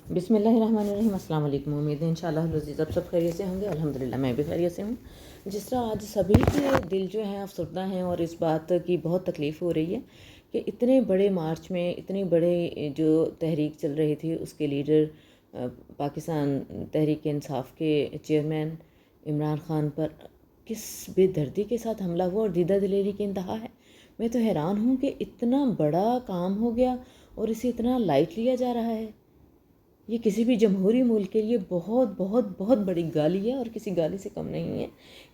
بسم اللہ الرحمن الرحیم۔ السلام علیکم۔ امید ہے انشاءاللہ العزیز آپ سب خیریت سے ہوں گے۔ الحمدللہ میں بھی خیریت سے ہوں۔ جس طرح آج سبھی کے دل جو ہیں افسردہ ہیں اور اس بات کی بہت تکلیف ہو رہی ہے کہ اتنے بڑے مارچ میں اتنی بڑے جو تحریک چل رہی تھی اس کے لیڈر پاکستان تحریک انصاف کے چیئرمین عمران خان پر کس بے دردی کے ساتھ حملہ ہوا اور دیدہ دلیری کی انتہا ہے۔ میں تو حیران ہوں کہ اتنا بڑا کام ہو گیا اور اسے اتنا لائٹ لیا جا رہا ہے۔ یہ کسی بھی جمہوری ملک کے لیے بہت بہت بہت بڑی گالی ہے اور کسی گالی سے کم نہیں ہے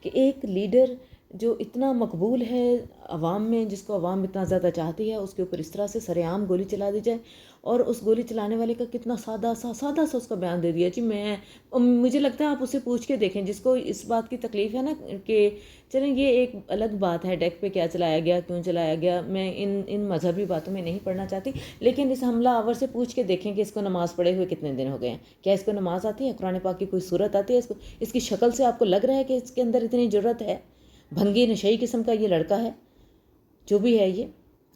کہ ایک لیڈر جو اتنا مقبول ہے عوام میں، جس کو عوام اتنا زیادہ چاہتی ہے، اس کے اوپر اس طرح سے سر عام گولی چلا دی جائے اور اس گولی چلانے والے کا کتنا سادہ سا اس کا بیان دے دیا جی مجھے لگتا ہے آپ اسے پوچھ کے دیکھیں جس کو اس بات کی تکلیف ہے نا کہ چلیں یہ ایک الگ بات ہے ڈیک پہ کیا چلایا گیا، کیوں چلایا گیا، میں ان مذہبی باتوں میں نہیں پڑھنا چاہتی، لیکن اس حملہ آور سے پوچھ کے دیکھیں کہ اس کو نماز پڑھے ہوئے کتنے دن ہو گئے ہیں، کیا اس کو نماز آتی ہے، قرآن پاک کی کوئی صورت آتی ہے، اس کی شکل سے آپ کو لگ رہا ہے کہ اس کے اندر اتنی جرت ہے؟ بھنگی نشئی قسم کا یہ لڑکا ہے جو بھی ہے، یہ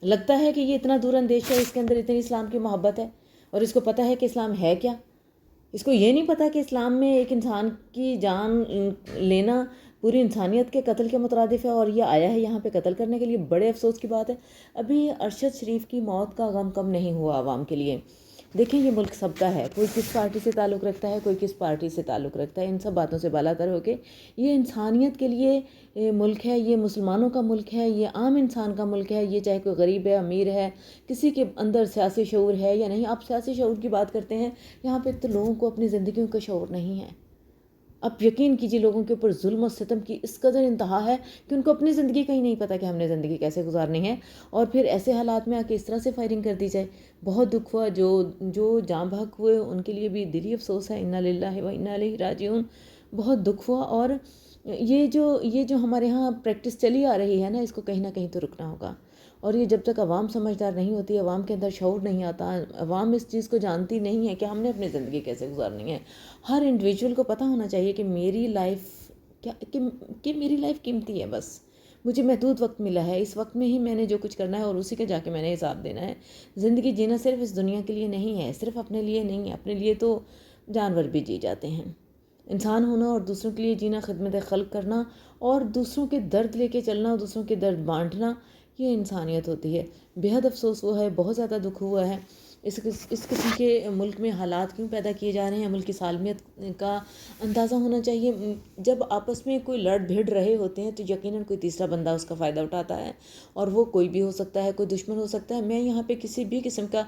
لگتا ہے کہ یہ اتنا دور اندیش ہے، اس کے اندر اتنی اسلام کی محبت ہے اور اس کو پتہ ہے کہ اسلام ہے کیا۔ اس کو یہ نہیں پتہ کہ اسلام میں ایک انسان کی جان لینا پوری انسانیت کے قتل کے مترادف ہے اور یہ آیا ہے یہاں پہ قتل کرنے کے لیے۔ بڑے افسوس کی بات ہے ابھی ارشد شریف کی موت کا غم کم نہیں ہوا عوام کے لیے۔ دیکھیں یہ ملک سب کا ہے، کوئی کس پارٹی سے تعلق رکھتا ہے، کوئی کس پارٹی سے تعلق رکھتا ہے، ان سب باتوں سے بالاتر ہو کے یہ انسانیت کے لیے ملک ہے، یہ مسلمانوں کا ملک ہے، یہ عام انسان کا ملک ہے، یہ چاہے کوئی غریب ہے، امیر ہے، کسی کے اندر سیاسی شعور ہے یا نہیں۔ آپ سیاسی شعور کی بات کرتے ہیں، یہاں پہ تو لوگوں کو اپنی زندگیوں کا شعور نہیں ہے۔ اب یقین کیجیے لوگوں کے اوپر ظلم و ستم کی اس قدر انتہا ہے کہ ان کو اپنی زندگی کا ہی نہیں پتہ کہ ہم نے زندگی کیسے گزارنی ہے، اور پھر ایسے حالات میں آ کے اس طرح سے فائرنگ کر دی جائے۔ بہت دکھ ہوا، جو جاں بحق ہوئے ان کے لیے بھی دلی افسوس ہے۔ انا للہ و انا الیہ راجعون۔ بہت دکھ ہوا، اور یہ جو ہمارے ہاں پریکٹس چلی آ رہی ہے نا، اس کو کہیں نہ کہیں تو رکنا ہوگا، اور یہ جب تک عوام سمجھدار نہیں ہوتی، عوام کے اندر شعور نہیں آتا، عوام اس چیز کو جانتی نہیں ہے کہ ہم نے اپنی زندگی کیسے گزارنی ہے۔ ہر انڈیویجول کو پتہ ہونا چاہیے کہ میری لائف کیا، کہ میری لائف قیمتی ہے، بس مجھے محدود وقت ملا ہے، اس وقت میں ہی میں نے جو کچھ کرنا ہے اور اسی کے جا کے میں نے حساب دینا ہے۔ زندگی جینا صرف اس دنیا کے لیے نہیں ہے، صرف اپنے لیے نہیں ہے، اپنے لیے تو جانور بھی جی جاتے ہیں۔ انسان ہونا اور دوسروں کے لیے جینا، خدمت خلق کرنا اور دوسروں کے درد لے کے چلنا، دوسروں کے درد بانٹنا، یہ انسانیت ہوتی ہے۔ بہت افسوس ہوا ہے، بہت زیادہ دکھ ہوا ہے۔ اس قسم کے ملک میں حالات کیوں پیدا کیے جا رہے ہیں؟ ملک کی سالمیت کا اندازہ ہونا چاہیے۔ جب آپس میں کوئی لڑ بھیڑ رہے ہوتے ہیں تو یقیناً کوئی تیسرا بندہ اس کا فائدہ اٹھاتا ہے، اور وہ کوئی بھی ہو سکتا ہے، کوئی دشمن ہو سکتا ہے۔ میں یہاں پہ کسی بھی قسم کا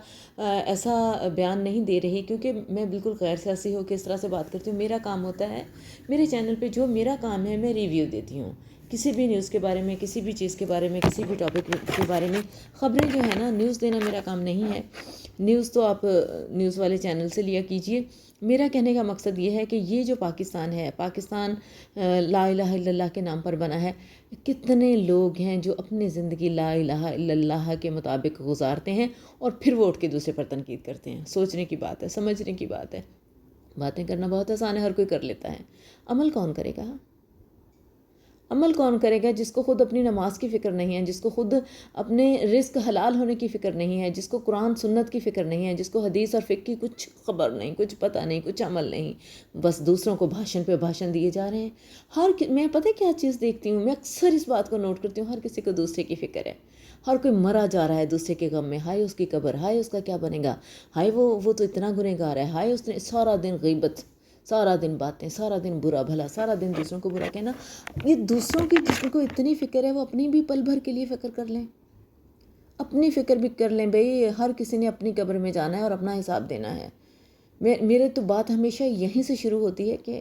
ایسا بیان نہیں دے رہی، کیونکہ میں بالکل غیر سیاسی ہو کے اس طرح سے بات کرتی ہوں۔ میرا کام ہوتا ہے، میرے چینل پہ جو میرا کام ہے، میں ریویو دیتی ہوں کسی بھی نیوز کے بارے میں، کسی بھی چیز کے بارے میں، کسی بھی ٹاپک کے بارے میں۔ خبریں جو ہیں نا، نیوز دینا میرا کام نہیں ہے۔ نیوز تو آپ نیوز والے چینل سے لیا کیجئے۔ میرا کہنے کا مقصد یہ ہے کہ یہ جو پاکستان ہے، پاکستان لا الہ الا اللہ کے نام پر بنا ہے، کتنے لوگ ہیں جو اپنی زندگی لا الہ الا اللہ کے مطابق گزارتے ہیں اور پھر وہ اٹھ کے دوسرے پر تنقید کرتے ہیں۔ سوچنے کی بات ہے، سمجھنے کی بات ہے۔ باتیں کرنا بہت آسان ہے، ہر کوئی کر لیتا ہے، عمل کون کرے گا؟ عمل کون کرے گا جس کو خود اپنی نماز کی فکر نہیں ہے، جس کو خود اپنے رزق حلال ہونے کی فکر نہیں ہے، جس کو قرآن سنت کی فکر نہیں ہے، جس کو حدیث اور فقہ کی کچھ خبر نہیں، کچھ پتہ نہیں، کچھ عمل نہیں، بس دوسروں کو بھاشن پہ بھاشن دیے جا رہے ہیں۔ میں پتہ کیا چیز دیکھتی ہوں، میں اکثر اس بات کو نوٹ کرتی ہوں، ہر کسی کو دوسرے کی فکر ہے، ہر کوئی مرا جا رہا ہے دوسرے کے غم میں۔ ہائے اس کی قبر، ہائے اس کا کیا بنے گا، ہائے وہ تو اتنا گنہگار ہے، ہائے اس نے سارا دن غیبت، سارا دن باتیں، سارا دن برا بھلا، سارا دن دوسروں کو برا کہنا۔ یہ دوسروں کی جس کو اتنی فکر ہے وہ اپنی بھی پل بھر کے لیے فکر کر لیں، اپنی فکر بھی کر لیں۔ بھئی ہر کسی نے اپنی قبر میں جانا ہے اور اپنا حساب دینا ہے۔ میرے تو بات ہمیشہ یہیں سے شروع ہوتی ہے کہ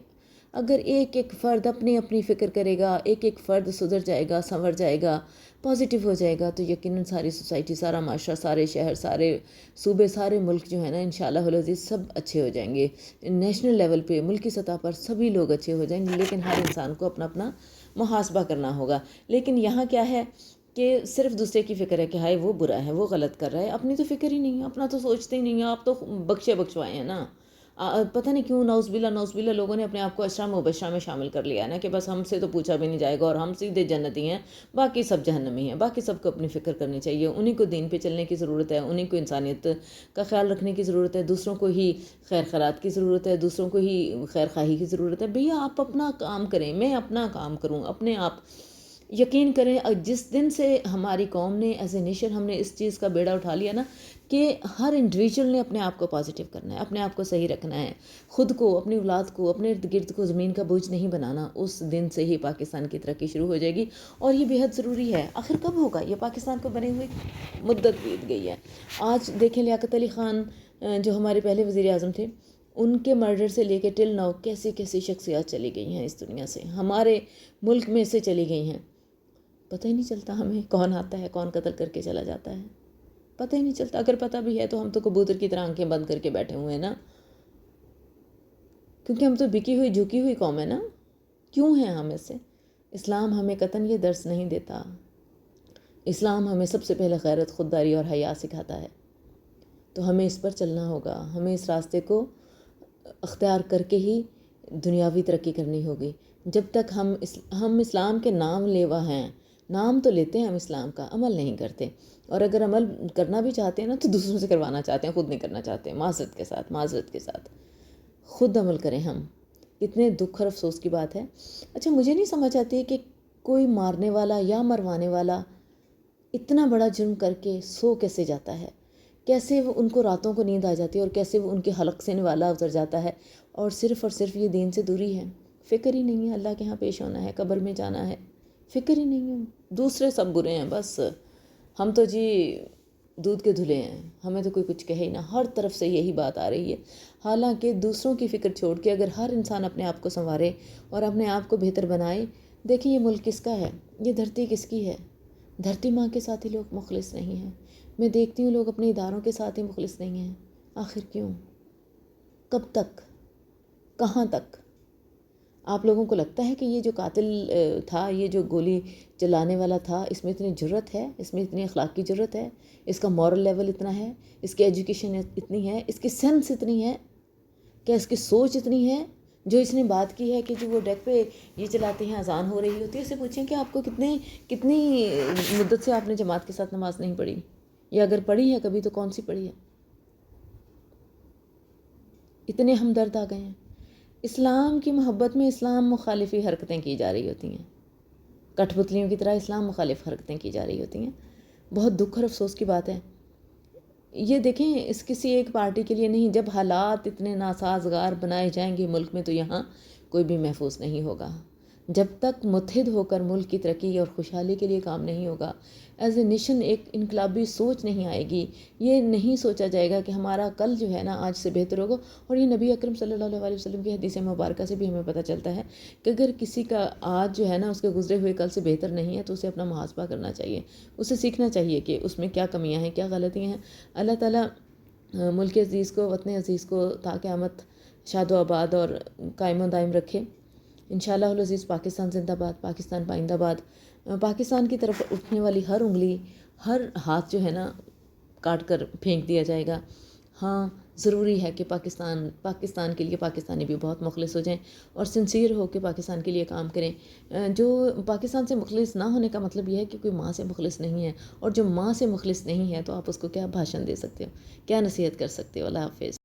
اگر ایک ایک فرد اپنی اپنی فکر کرے گا، ایک ایک فرد سدھر جائے گا، سنور جائے گا، پازیٹیو ہو جائے گا، تو یقیناً ساری سوسائٹی، سارا معاشرہ، سارے شہر، سارے صوبے، سارے ملک جو ہے نا، انشاءاللہ العزیز سب اچھے ہو جائیں گے۔ نیشنل لیول پہ، ملکی سطح پر سبھی لوگ اچھے ہو جائیں گے، لیکن ہر انسان کو اپنا اپنا محاسبہ کرنا ہوگا۔ لیکن یہاں کیا ہے کہ صرف دوسرے کی فکر ہے کہ ہائے وہ برا ہے، وہ غلط کر رہا ہے، اپنی تو فکر ہی نہیں ہے، اپنا تو سوچتے ہی نہیں ہیں۔ آپ تو بخشے بخشوائے ہیں نا، پتہ نہیں کیوں نعوذ باللہ لوگوں نے اپنے آپ کو اشرا مبشرہ میں شامل کر لیا ہے نا، کہ بس ہم سے تو پوچھا بھی نہیں جائے گا اور ہم سیدھے جنتی ہیں، باقی سب جہنمی ہیں، باقی سب کو اپنی فکر کرنی چاہیے، انہی کو دین پہ چلنے کی ضرورت ہے، انہی کو انسانیت کا خیال رکھنے کی ضرورت ہے، دوسروں کو ہی خیر خیرات کی ضرورت ہے، دوسروں کو ہی خیر خواہی کی ضرورت ہے۔ بھیا آپ اپنا کام کریں، میں اپنا کام کروں، اپنے آپ یقین کریں جس دن سے ہماری قوم نے ایز اے نیشن ہم نے اس چیز کا بیڑا اٹھا لیا نا کہ ہر انڈیویجول نے اپنے آپ کو پازیٹیو کرنا ہے، اپنے آپ کو صحیح رکھنا ہے، خود کو، اپنی اولاد کو، اپنے ارد گرد کو زمین کا بوجھ نہیں بنانا، اس دن سے ہی پاکستان کی ترقی شروع ہو جائے گی، اور یہ بے حد ضروری ہے۔ آخر کب ہوگا یہ؟ پاکستان کو بنے ہوئے مدت بیت گئی ہے۔ آج دیکھیں لیاقت علی خان جو ہمارے پہلے وزیر اعظم تھے، ان کے مرڈر سے لے کے ٹل ناؤ کیسی کیسی شخصیات چلی گئی ہیں اس دنیا سے، ہمارے ملک میں سے چلی گئی ہیں، پتہ ہی نہیں چلتا ہمیں کون آتا ہے کون قتل کر کے چلا جاتا ہے، پتہ ہی نہیں چلتا۔ اگر پتہ بھی ہے تو ہم تو کبوتر کی طرح آنکھیں بند کر کے بیٹھے ہوئے ہیں نا، کیونکہ ہم تو بکی ہوئی جھکی ہوئی قوم ہے نا۔ کیوں ہیں ہم ایسے؟ اسلام ہمیں قطعاً یہ درس نہیں دیتا۔ اسلام ہمیں سب سے پہلے غیرت، خودداری اور حیا سکھاتا ہے، تو ہمیں اس پر چلنا ہوگا، ہمیں اس راستے کو اختیار کر کے ہی دنیاوی ترقی کرنی ہوگی۔ جب تک ہم اسلام کے نام لیوا ہیں، نام تو لیتے ہیں ہم اسلام کا، عمل نہیں کرتے، اور اگر عمل کرنا بھی چاہتے ہیں نا تو دوسروں سے کروانا چاہتے ہیں، خود نہیں کرنا چاہتے، معذرت کے ساتھ خود عمل کریں ہم۔ کتنے دکھ اور افسوس کی بات ہے۔ اچھا مجھے نہیں سمجھ آتی کہ کوئی مارنے والا یا مروانے والا اتنا بڑا جرم کر کے سو کیسے جاتا ہے، کیسے وہ ان کو راتوں کو نیند آ جاتی ہے، اور کیسے وہ ان کے حلق سے نوالا اتر جاتا ہے، اور صرف یہ دین سے دوری ہے، فکر ہی نہیں ہے اللہ کے ہاں پیش ہونا ہے، قبر میں جانا ہے، فکر ہی نہیں ہے۔ دوسرے سب برے ہیں، بس ہم تو جی دودھ کے دھلے ہیں، ہمیں تو کوئی کچھ کہے ہی نہ، ہر طرف سے یہی بات آ رہی ہے۔ حالانکہ دوسروں کی فکر چھوڑ کے اگر ہر انسان اپنے آپ کو سنوارے اور اپنے آپ کو بہتر بنائے، دیکھیں یہ ملک کس کا ہے، یہ دھرتی کس کی ہے؟ دھرتی ماں کے ساتھ ہی لوگ مخلص نہیں ہیں۔ میں دیکھتی ہوں لوگ اپنے اداروں کے ساتھ ہی مخلص نہیں ہیں، آخر کیوں؟ کب تک؟ کہاں تک؟ آپ لوگوں کو لگتا ہے کہ یہ جو قاتل تھا، یہ جو گولی چلانے والا تھا، اس میں اتنی جرت ہے، اس میں اتنی اخلاقی جرت ہے، اس کا مورل لیول اتنا ہے، اس کی ایجوکیشن اتنی ہے، اس کی سینس اتنی ہے، کیا اس کی سوچ اتنی ہے؟ جو اس نے بات کی ہے کہ جو وہ ڈیک پہ یہ چلاتے ہیں، اذان ہو رہی ہوتی ہے، اسے پوچھیں کہ آپ کو کتنی مدت سے آپ نے جماعت کے ساتھ نماز نہیں پڑھی، یا اگر پڑھی ہے کبھی تو کون سی پڑھی ہے؟ اتنے ہمدرد آ گئے ہیں۔ اسلام کی محبت میں اسلام مخالفی حرکتیں کی جا رہی ہوتی ہیں، کٹھ پتلیوں کی طرح اسلام مخالف حرکتیں کی جا رہی ہوتی ہیں۔ بہت دکھ اور افسوس کی بات ہے۔ یہ دیکھیں اس کسی ایک پارٹی کے لیے نہیں، جب حالات اتنے ناسازگار بنائے جائیں گے ملک میں تو یہاں کوئی بھی محفوظ نہیں ہوگا۔ جب تک متحد ہو کر ملک کی ترقی اور خوشحالی کے لیے کام نہیں ہوگا، ایز اے نیشن ایک انقلابی سوچ نہیں آئے گی، یہ نہیں سوچا جائے گا کہ ہمارا کل جو ہے نا آج سے بہتر ہوگا۔ اور یہ نبی اکرم صلی اللہ علیہ وسلم کی حدیث مبارکہ سے بھی ہمیں پتہ چلتا ہے کہ اگر کسی کا آج جو ہے نا اس کے گزرے ہوئے کل سے بہتر نہیں ہے تو اسے اپنا محاسبہ کرنا چاہیے، اسے سیکھنا چاہیے کہ اس میں کیا کمیاں ہیں، کیا غلطیاں ہیں۔ اللہ تعالیٰ ملک عزیز کو، وطن عزیز کو تا قیامت شاد و آباد اور قائم و دائم رکھے۔ انشاءاللہ العزیز پاکستان زندہ باد، پاکستان پائندہ باد۔ پاکستان کی طرف اٹھنے والی ہر انگلی، ہر ہاتھ جو ہے نا کاٹ کر پھینک دیا جائے گا۔ ہاں ضروری ہے کہ پاکستان کے لیے پاکستانی بھی بہت مخلص ہو جائیں اور سنسیئر ہو کے پاکستان کے لیے کام کریں۔ جو پاکستان سے مخلص نہ ہونے کا مطلب یہ ہے کہ کوئی ماں سے مخلص نہیں ہے، اور جو ماں سے مخلص نہیں ہے تو آپ اس کو کیا بھاشن دے سکتے ہو، کیا نصیحت کر سکتے ہو۔ اللہ حافظ۔